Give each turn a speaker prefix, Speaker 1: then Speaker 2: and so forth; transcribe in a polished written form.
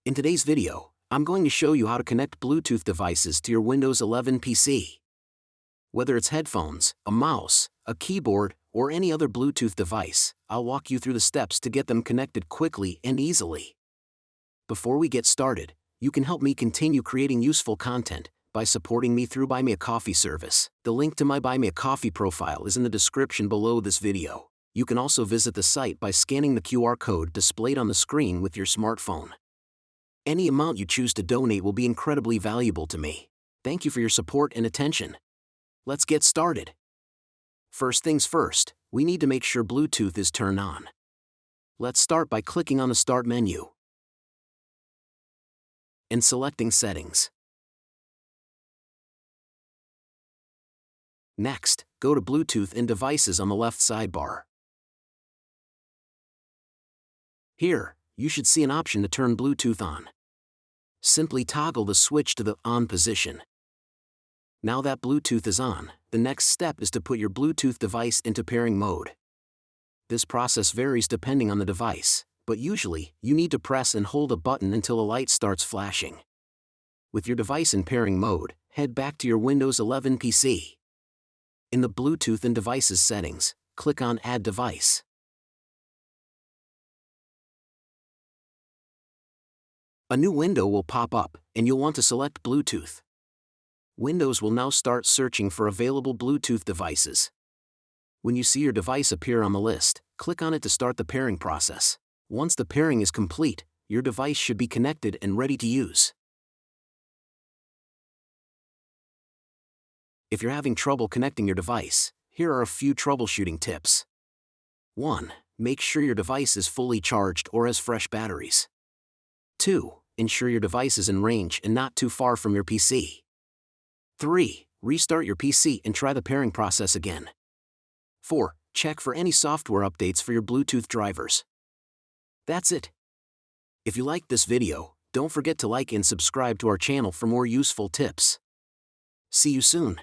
Speaker 1: In today's video, I'm going to show you how to connect Bluetooth devices to your Windows 11 PC. Whether it's headphones, a mouse, a keyboard, or any other Bluetooth device, I'll walk you through the steps to get them connected quickly and easily. Before we get started, you can help me continue creating useful content by supporting me through Buy Me a Coffee service. The link to my Buy Me a Coffee profile is in the description below this video. You can also visit the site by scanning the QR code displayed on the screen with your smartphone. Any amount you choose to donate will be incredibly valuable to me. Thank you for your support and attention. Let's get started. First things first, we need to make sure Bluetooth is turned on. Let's start by clicking on the Start menu and selecting Settings. Next, go to Bluetooth and Devices on the left sidebar. Here, you should see an option to turn Bluetooth on. Simply toggle the switch to the On position. Now that Bluetooth is on, the next step is to put your Bluetooth device into pairing mode. This process varies depending on the device, but usually, you need to press and hold a button until a light starts flashing. With your device in pairing mode, head back to your Windows 11 PC. In the Bluetooth and Devices settings, click on Add Device. A new window will pop up, and you'll want to select Bluetooth. Windows will now start searching for available Bluetooth devices. When you see your device appear on the list, click on it to start the pairing process. Once the pairing is complete, your device should be connected and ready to use. If you're having trouble connecting your device, here are a few troubleshooting tips. 1. Make sure your device is fully charged or has fresh batteries. 2. Ensure your device is in range and not too far from your PC. 3. Restart your PC and try the pairing process again. 4. Check for any software updates for your Bluetooth drivers. That's it. If you liked this video, don't forget to like and subscribe to our channel for more useful tips. See you soon.